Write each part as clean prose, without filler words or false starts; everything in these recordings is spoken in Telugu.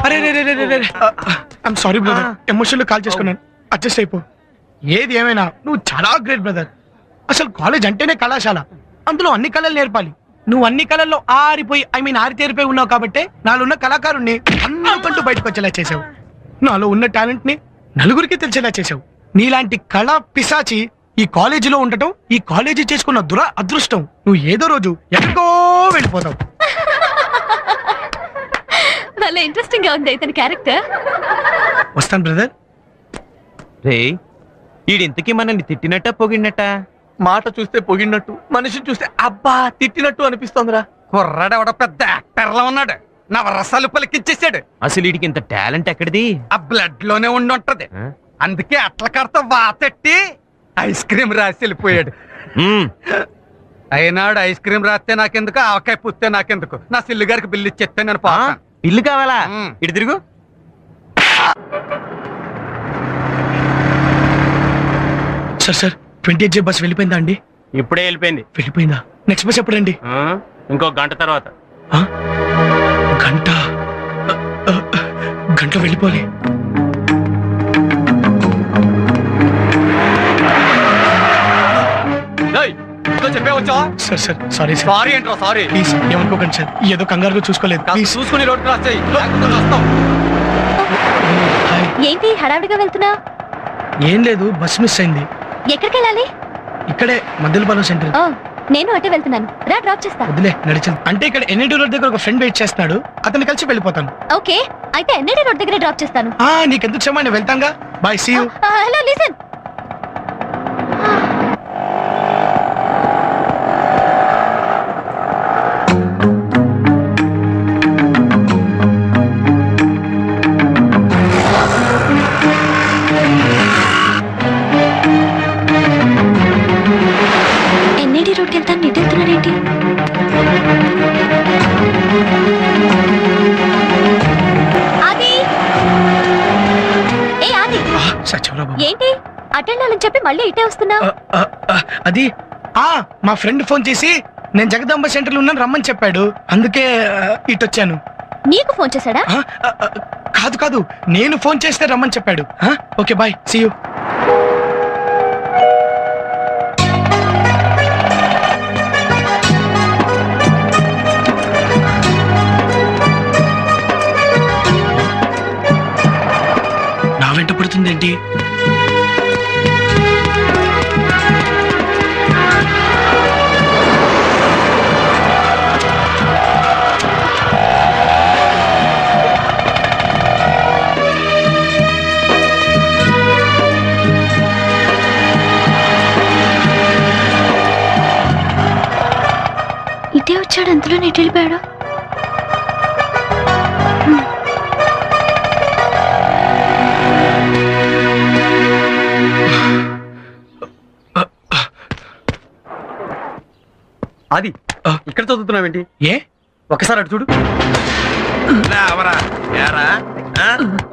అరే రే రే రే రే I'm sorry brother, emotional call చేసుకున్నాను, అడ్జస్ట్ అయిపో. ఏది ఏమైనా నువ్వు చాలా గ్రేట్ బ్రదర్. అసలు కాలేజ్ అంటేనే కళాశాల, అందులో అన్ని కళలు నేర్పాలి. నువ్వు అన్ని కళల్లో ఆరితేరిపోయి ఉన్నావు కాబట్టి నాలో ఉన్న కళాకారుణ్ణి అందరికంటూ బయటకు వచ్చేలా చేసావు. నాలో ఉన్న టాలెంట్ ని నలుగురికి తెలిసేలా చేసావు. నీలాంటి కళా పిశాచి ఈ కాలేజీలో ఉండటం, ఈ కాలేజీ చేసుకున్న అదృష్టం. నువ్వు ఏదో రోజు ఎక్కడికో వెళ్ళిపోతావు. చాలా ఇంట్రెస్టింగ్ గా ఉంది ఇతని క్యారెక్టర్. వస్తాను బ్రదర్. రే ఈడింతకీ మనల్ని తిట్టినట్ట పొగిడినట్ట? మాట చూస్తే పొగిడినట్టు, మనిషిని చూస్తే అబ్బా తిట్టినట్టు అనిపిస్తోందిరా. కుర్రాడెవడ పెద్ద యాక్టర్లా ఉన్నాడు, నవరసాలు పలికిచ్చేసాడు. అసలు వీడికి ఇంత టాలెంట్ ఎక్కడిది? ఆ బ్లడ్ లోనే ఉండుంటది. అందుకే అట్ల కడతా వాతెట్టి ఐస్ క్రీమ్ రాసి వెళ్ళిపోయాడు. అయినాడు ఐస్ క్రీమ్ రాస్తే నాకెందుకు, ఆవకాయ పుస్తే నాకెందుకు, నా సిల్లు గారికి బిల్లు ఇచ్చేస్తే నేను పోతాను. బిల్లు కావాలా? ఇటు తిరుగు. సార్ 28J బస్ వెళ్ళిపోయిందా అండి? ఇప్పుడే వెళ్ళిపోయింది. వెళ్ళిపోయిందా? నెక్స్ట్ బస్ ఎప్పుడండి? ఇంకో గంట తర్వాత. గంటలో వెళ్ళిపోవాలి. చెప్పేవచ్చా? Sir sorry sir. సారీ ఏంట్రా సారీ? ప్లీజ్ ఏమనుకోకండి సార్, ఏదో కంగారుగా చూసుకోలేదు. చూసుకుని రోడ్డు రాస్తాయి. ఏంటి హడావిడిగా వెళ్తున్నా? ఏం లేదు, బస్ మిస్ అయింది. ఎక్కడికి వెళ్ళాలి? ఇక్కడే మద్దెలపాలెం సెంటర్. నేను అటే వెళ్తున్నాను, రా డ్రాప్ చేస్తా. వదిలే నడిచింది. అంటే ఇక్కడ ఎన్ఐటి రోడ్ దగ్గర ఒక ఫ్రెండ్ వెయిట్ చేస్తున్నాడు, అతన్ని కలిసి వెళ్ళిపోతాను. ఓకే, అయితే ఎన్ఐటి రోడ్ దగ్గర డ్రాప్ చేస్తాను. నీకెందుకు క్షమా, నేను వెళ్తాంగా. Bye, see you. Hello listen. ఏంటి అటెండ్ అవ్వాలని చెప్పి మళ్ళీ ఇటే వస్తున్నా? అది మా ఫ్రెండ్ ఫోన్ చేసి నేను జగదాంబ సెంటర్ లో ఉన్నాను రమ్మని చెప్పాడు, అందుకే ఇటు వచ్చాను. నీకు ఫోన్ చేశాడా? కాదు కాదు, నేను ఫోన్ చేస్తే రమ్మని చెప్పాడు. Okay bye, see you. నా వెంట పడుతుందేంటి? ఇటే వచ్చాడు, అంతలో నెట్ వెళ్ళిపోయాడు. అది ఇక్కడ చదువుతున్నావేంటి? ఒకసారి అటు చూడు.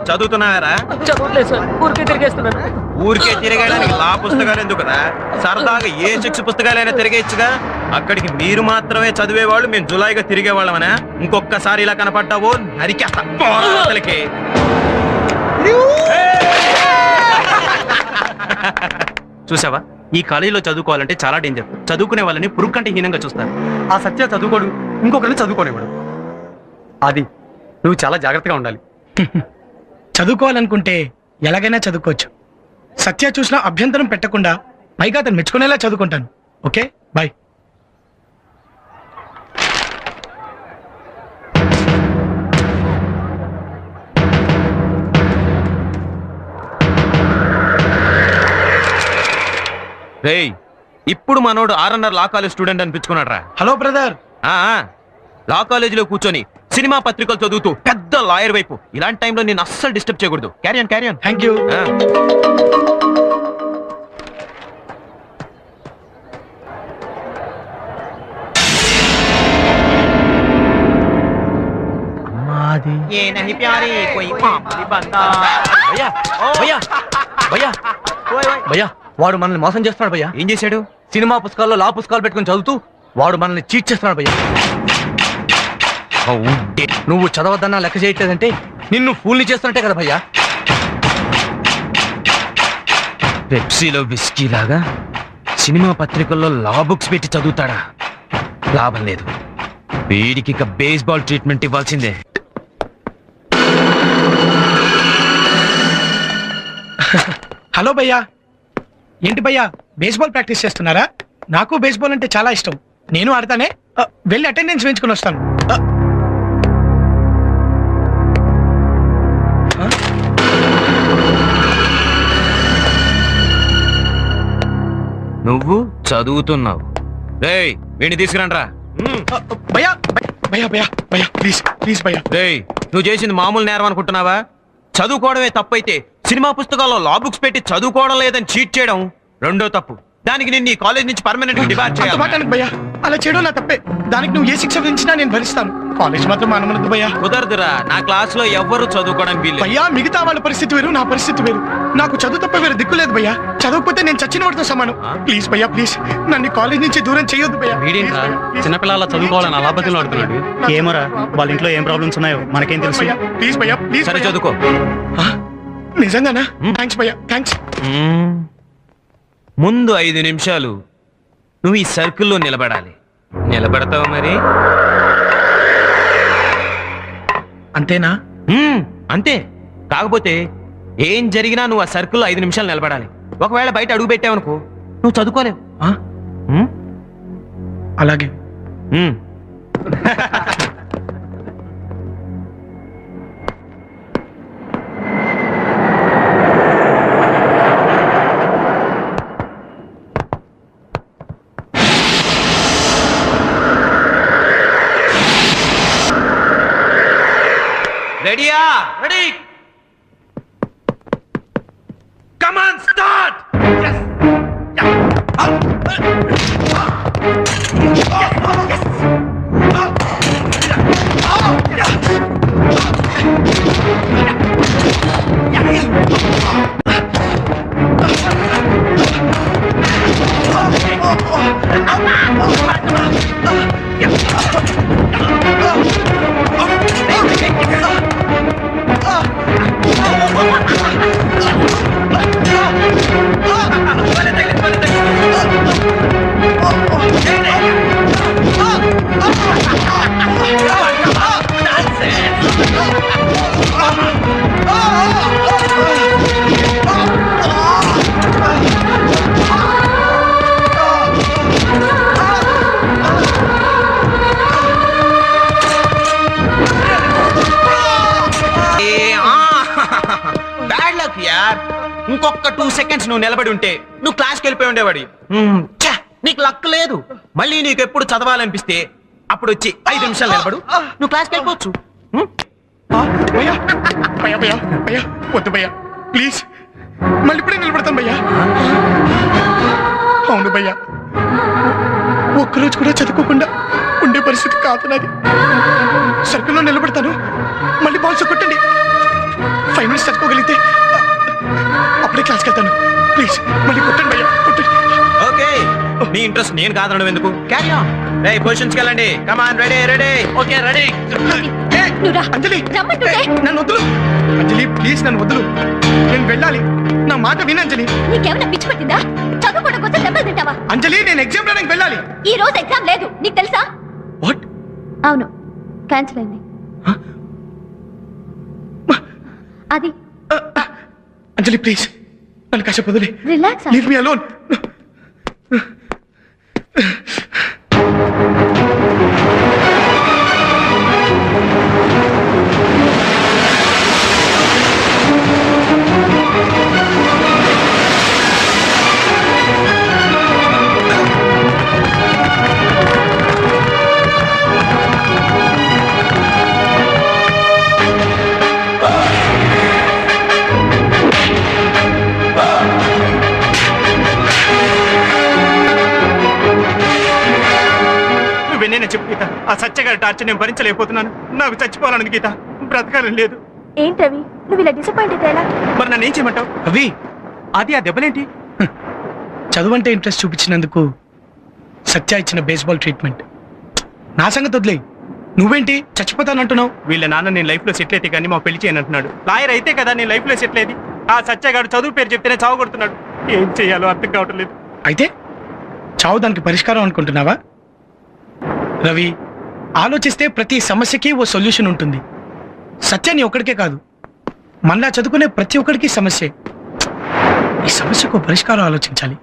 చదువుతున్నావారా? చదవట్లేదు సార్, ఊరికే తిరిగేస్తున్నాను. ఊరికే తిరగడానికి లా పుస్తకాలు ఎందుకు కదా, సరదాగా ఏ 6 పుస్తకాలైనా తిరిగేయచ్చుగా. అక్కడికి మీరు మాత్రమే చదివేవాళ్ళు, మేము జులాయిగా తిరిగేవాళ్ళమనా? ఇంకొకసారి ఇలా కనపడ్డావో నరికేస్తాకి. చూసావా, ఈ కాలేజీలో చదువుకోవాలంటే చాలా డేంజర్. చదువుకునే వాళ్ళని పురుగు కంటే హీనంగా చూస్తారు. ఆ సత్య చదువుకోడు, ఇంకొకరిని చదువుకోనివాడు. అది నువ్వు చాలా జాగ్రత్తగా ఉండాలి. చదువుకోవాలనుకుంటే ఎలాగైనా చదువుకోవచ్చు. సత్య చూసినా అభ్యంతరం పెట్టకుండా, పైగా అతను మెచ్చుకునేలా చదువుకుంటాను. Okay bye. రేయ్, ఇప్పుడు మనోడు ఆర్ఎన్ఆర్ లా కాలేజ్ స్టూడెంట్ అనిపించుకున్నాడు రా. Hello brother. లా కాలేజీలో కూర్చొని సినిమా పత్రికలు చదువుతూ పెద్ద లాయర్ వైపు ఇలాంటి టైంలో నేను అస్సలు డిస్టర్బ్ చేయకూడదు. Carry on carry on. Thank you. భయ్యా, వాడు మనల్ని మోసం చేస్తున్నాడు భయ్యా. ఏం చేశాడు? సినిమా పుస్తకాల్లో లా పుస్తకాలు పెట్టుకుని చదువుతూ వాడు మనల్ని చీట్ చేస్తున్నాడు భయ్యా. నువ్వు చదవద్దన్నా లెక్క చేయట్లేదంటే నిన్ను ఫూల్ని చేస్తున్నట్టే కదా భయ్యా. పెప్సీలో విస్కీ లాగా సినిమా పత్రికల్లో లా బుక్స్ పెట్టి చదువుతాడా? లాభం లేదు. వీడికి ఇక బేస్బాల్ ట్రీట్మెంట్ ఇవ్వాల్సిందే. హలో భయ్యా. ఏంటి భయ్యా బేస్బాల్ ప్రాక్టీస్ చేస్తున్నారా? నాకు బేస్బాల్ అంటే చాలా ఇష్టం. నేను ఆడతానే. వెళ్ళి అటెండెన్స్ వేయించుకుని వస్తాను. నువ్వు చదువుతున్నావు. రేయ్ వీడిని తీసుకురండ్రా. భయ్యా భయ్యా భయ్యా భయ్యా ప్లీజ్ ప్లీజ్ భయ్యా. రేయ్ నువ్వు చేసింది మామూలు నేరం అనుకుంటున్నావా? చదువుకోవడమే తప్పైతే సినిమా పుస్తకాల్లో లా బుక్స్ పెట్టి చదువుకోవడం లేదని చీట్ చేయడం రెండో తప్పు. దానికి నేను ఈ కాలేజ్ నుంచి పర్మనెంట్ గా డిబార్ చేయాలి. మాట్లాడకు భయ్యా. అలా చేయడం నా తప్పే. దానికి నువ్వు ఏ శిక్ష విధించినా నేను భరిస్తాను. కాలేజ్ మాత్రం మానవద్దు భయ్యా. కుదరదురా. నా క్లాస్ లో ఎవ్వరు చదువుకోవడానికి వీల్లేదు. భయ్యా మిగతా వాళ్ళ పరిస్థితి వేరు, నా పరిస్థితి వేరు. నాకు చదువు తప్ప వేరే దిక్కు లేదు భయ్యా. చదవకపోతే నేను చచ్చిన వాడితో సమానం. ప్లీజ్ భయ్యా ప్లీజ్ నన్ను కాలేజ్ నుంచి దూరం చేయొద్దు భయ్యా. వీడేంట్రా చిన్నపిల్లల చదువుకోవాలని అలా బతులు ఆడుతున్నాడు. ఏమోరా వాళ్ళ ఇంట్లో ఏం ప్రాబ్లమ్స్ ఉన్నాయో మనకేం తెలుసు. ప్లీజ్ భయ్యా ప్లీజ్. సరే చదువుకో. నిజంగానా? థ్యాంక్స్ భయ్యా థ్యాంక్స్. ముందు 5 నిమిషాలు నువ్వు ఈ సర్కిల్లో నిలబడాలి. నిలబడతావు మరి? అంతేనా? అంతే. కాకపోతే ఏం జరిగినా నువ్వు ఆ సర్కిల్లో 5 నిమిషాలు నిలబడాలి. ఒకవేళ బయట అడుగు పెట్టావనుకో నువ్వు చదువుకోలేవు. అలాగే. రెడీయా? Ready. Come on start. Bad luck యార్. ఇంకొక 2 సెకండ్స్ నువ్వు నిలబడి ఉంటే నువ్వు క్లాస్కి వెళ్ళిపోయి ఉండేవాడి. నీకు లక్ లేదు. మళ్ళీ నీకు ఎప్పుడు చదవాలనిపిస్తే అప్పుడు వచ్చి 5 నిమిషాలు నిలబడు, నువ్వు క్లాస్కి వెళ్ళిపోవచ్చు. భయ్యా భయ్యా భయ్యా భయ్యా వద్దు భయ్యా ప్లీజ్. మళ్ళీ ఇప్పుడే నిలబడతాను భయ్యా. అవును భయ్యా ఒక్కరోజు కూడా చదువుకోకుండా ఉండే పరిస్థితి కాదు నాది. సర్కిల్లో నిలబడతాను. మళ్ళీ బాల్స్ కొట్టండి. 5 మినిట్స్ చదువుకోగలిగితే అప్పుడే క్లాస్కి వెళ్తాను. ప్లీజ్ మళ్ళీ కొట్టండి భయ్యా కొట్టండి. ఓకే నీ ఇంట్రెస్ట్ నేను కాదనడం ఎందుకు? Carry on. రేయ్ పొజిషన్స్ కి వెళ్ళండి. Come on. Ready ready. Okay ready. Anjali నన్ను వదులు. అంజలి ప్లీజ్ నన్ను వదులు. నేను వెళ్ళాలి. నా మాట విను అంజలి. నీకేమైనా పిచ్చి పట్టిందా? చదువుకోవడం కోసం దెబ్బలు తింటావా? అంజలి నేను ఎగ్జామ్ రాయడానికి వెళ్ళాలి. ఈ రోజు ఎగ్జామ్ లేదు, నీకు తెలుసా? వాట్? అవును క్యాన్సిల్ అయింది. అది అంజలి ప్లీజ్ నన్ను కాసేపు వదిలే. రిలాక్స్. Leave me alone. నేను చెప్పు గీత. ఆ సత్యగారి టార్చర్ నేను భరించలేకపోతున్నాను. నాకు చచ్చిపోవాలని గీత. బ్రతకాలని లేదు. ఏంటవి నువ్వు ఇలా డిసప్పాయింట్ అయితే ఎలా? మరి నన్ను ఏం చేయమంటావు? అవి అది ఆ దెబ్బలేంటి? చదువు అంటే ఇంట్రెస్ట్ చూపించినందుకు సత్య ఇచ్చిన బేస్బాల్ ట్రీట్మెంట్. నా సంగతి వదిలే. నువ్వేంటి చచ్చిపోతానంటున్నావు? వీళ్ళ నాన్న నేను లైఫ్ లో సెటిల్ అయితే కానీ మా పెళ్లి చేయను అంటున్నాడు. లాయర్ అయితే కదా నేను లైఫ్ లో సెటిల్ అయ్యేది. ఆ సత్యగాడు చదువు పేరు చెప్తేనే చావు కొడుతున్నాడు. ఏం చేయాలో అర్థం కావటం లేదు. అయితే చావు దానికి పరిష్కారం అనుకుంటున్నావా? రవి, ఆలోచిస్తే ప్రతి సమస్యకి ఓ సొల్యూషన్ ఉంటుంది. సత్యాన్ని ఒక్కడికే కాదు, మళ్ళా చదువుకునే ప్రతి ఒక్కడికి సమస్యే. ఈ సమస్యకు పరిష్కారం ఆలోచించాలి.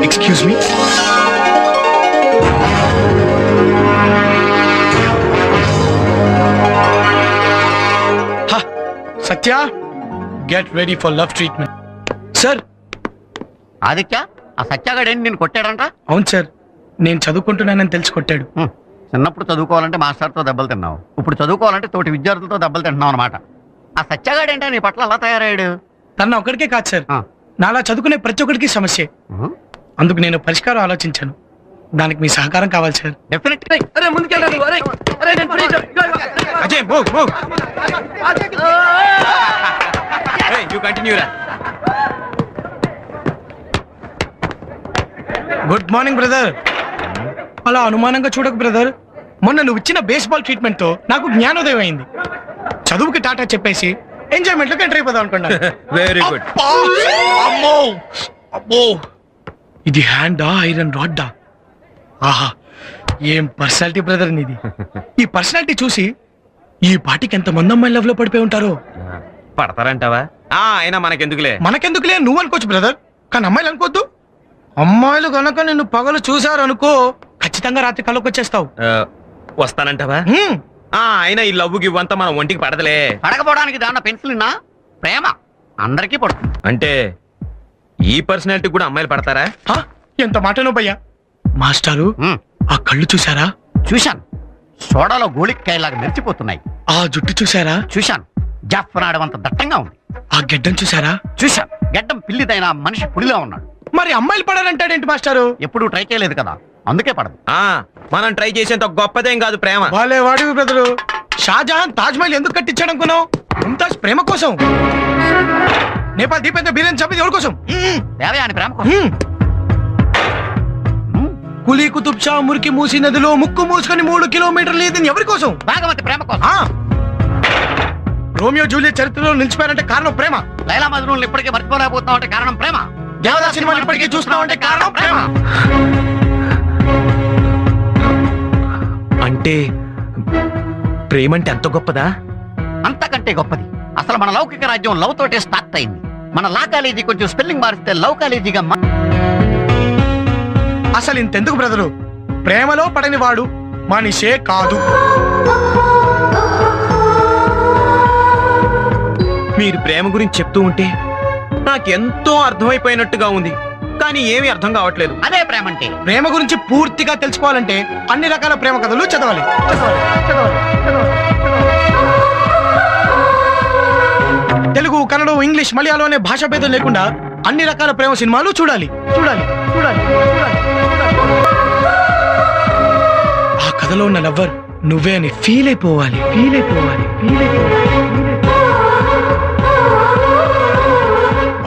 Excuse me. Satya, get ready for love treatment. Sir. Aditya, ఆ సత్యాగాడేంటి నేను కొట్టాడంట? అవును సార్, నేను చదువుకుంటున్నానని తెలిసి కొట్టాడు. చిన్నప్పుడు చదువుకోవాలంటే మాస్టర్తో దెబ్బలు తిన్నావు, ఇప్పుడు చదువుకోవాలంటే తోటి విద్యార్థులతో దెబ్బలు తింటున్నావు అనమాట. ఆ సత్యాగాడేంటా నీ పట్ల అలా తయారయ్యాడు? తన ఒక్కడికే కాదు సార్, నాలా చదువుకునే ప్రతి ఒక్కడికి సమస్య. అందుకు నేను పరిష్కారం ఆలోచించాను. దానికి మీ సహకారం కావాలి సార్. డెఫినెట్. అరే ముందుకెళ్ళండి. అరే నేను free గా- Ajay move. Hey, you continue రా. Good morning brother. అలా అనుమానంగా చూడకు బ్రదర్. మొన్న నువ్వు ఇచ్చిన బేస్బాల్ ట్రీట్మెంట్ తో నాకు జ్ఞానోదయం అయింది. చదువుకి టాటా చెప్పేసి ఎంజాయ్మెంట్ లోకి ఎంటర్ అయిపోదాం అనుకున్నాను. Very good. అమ్మో అమ్మో, ఇది హ్యాండా ఐరన్ రాడ్డా? ఆహా, ఏం పర్సనాలిటీ బ్రదర్ నీది. ఈ పర్సనాలిటీ చూసి ఈ పాటికి ఎంత మంది అమ్మాయి లవ్ లో పడిపోయి ఉంటారో. పడతారంటావా? అయినా మనకెందుకులే. మనకెందుకులే నువ్వు అనుకోవచ్చు బ్రదర్, కానీ అమ్మాయిలు అనుకోవద్దు. అమ్మాయిలు కనుక నిన్ను పగలు చూసారు అనుకో, ఖచ్చితంగా రాత్రి కళ్ళకి వచ్చేస్తావు. వస్తానంటావా? అయినా ఈ లవ్ ఇవ్వంతా మన ఒంటికి పడదలే. పడకపోవడానికి దాన్న పెన్సిల్ ప్రేమ అందరికీ పడుతుంది. అంటే ఈ పర్సనాలిటీ కూడా అమ్మాయిలు పడతారా? హా, ఎంత మాటనో భయ్యా. మాస్టారు, ఆ కళ్ళు చూసారా? చూశాను, సోడాలో గోళిక్కాయలాగా మెరిచిపోతున్నాయి. ఆ జుట్టు చూసారా? చూశాను, జాఫ్నాడమంత దట్టంగా ఉంది. ఆ గెడ్డం చూసారా? చూశాను, గడ్డం పిల్లిదైన మనిషి పులిలా ఉన్నాడు. మరి అమ్మాయిలు పడాలంటాడేంటి మాస్టారు? ఎప్పుడూ ట్రై చేయలేదు కదా, అందుకే పడదు. మనం ట్రై చేసేంత గొప్పదేం కాదు ప్రేమ. వాళ్ళే వాడివి బ్రదరు. షాజహాన్ తాజ్ మహల్ ఎందుకు కట్టించాడు అనుకున్నావు? ముంతాజ్ ప్రేమ కోసం. నేపాల్ దీపేంద్ర బీరేన్ చంపింది ఎవరి కోసం? దేవయాని ప్రేమ కోసం. కులీ కుతుబ్ షా మురికి మూసి నదిలో ముక్కు మూసుకొని 3 కిలోమీటర్లు ఈదింది ఎవరి కోసం? భాగవతి ప్రేమ కోసం. రోమియో జూలియట్ చరిత్రలో నిలిచిపోయారంటే కారణం ప్రేమ. లైలా మజ్నూన్ ఇప్పటికే మర్చిపోలేకపోతున్నావు అంటే కారణం ప్రేమ. దేవదాస్ సినిమాలు ఇప్పటికీ చూస్తున్నావు అంటే కారణం ప్రేమ. అంటే ప్రేమంటే ఎంత గొప్పదా? అంతకంటే గొప్పది. అసలు మన లౌకిక రాజ్యం లవ్ తోటే స్టార్ట్ అయింది. మన లా కాలేజీ కొంచెం స్పెల్లింగ్ మారిస్తే లవ్ కాలేజీగా అసలు ఇంతెందుకు బ్రదరు, ప్రేమలో పడని వాడు మనిషే కాదు. మీరు ప్రేమ గురించి చెప్తూ ఉంటే నాకెంతో అర్థమైపోయినట్టుగా ఉంది, కానీ ఏమీ అర్థం కావట్లేదు. అదే ప్రేమ అంటే. ప్రేమ గురించి పూర్తిగా తెలుసుకోవాలంటే అన్ని రకాల ప్రేమ కథలు చదవాలి. తెలుగు, కన్నడ, ఇంగ్లీష్, మలయాళం అనే భాషా భేదం లేకుండా అన్ని రకాల ప్రేమ సినిమాలు చూడాలి. ఆ కథలో ఉన్న లవ్వర్ నువ్వే అని ఫీల్ అయిపోవాలి.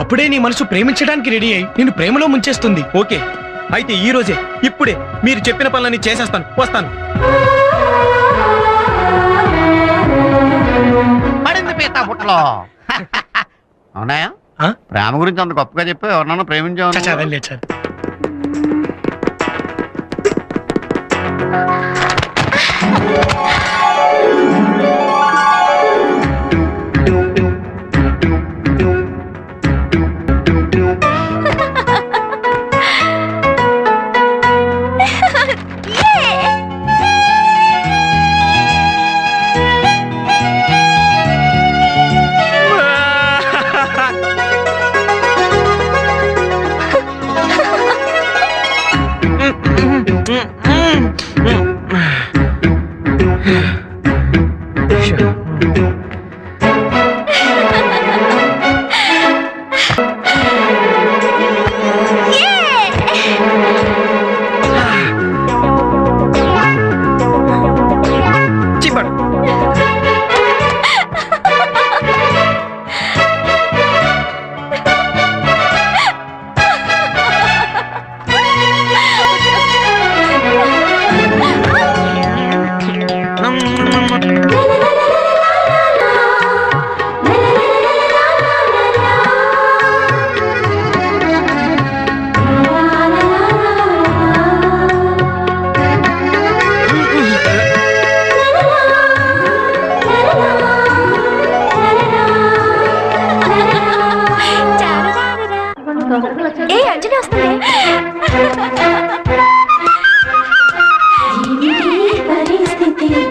అప్పుడే నీ మనసు ప్రేమించడానికి రెడీ అయి నిన్ను ప్రేమలో ముంచేస్తుంది. ఓకే, అయితే ఈ రోజే ఇప్పుడే మీరు చెప్పిన పనులన్నీ చేసేస్తాను. వస్తాను. పడింది పీతా బుట్టలో. అవునాయా? ప్రేమ గురించి అంత గొప్పగా చెప్పి ఎవరన్నా ప్రేమించావు? చచ్చావే సార్. ఏ అంజలి వస్తుంది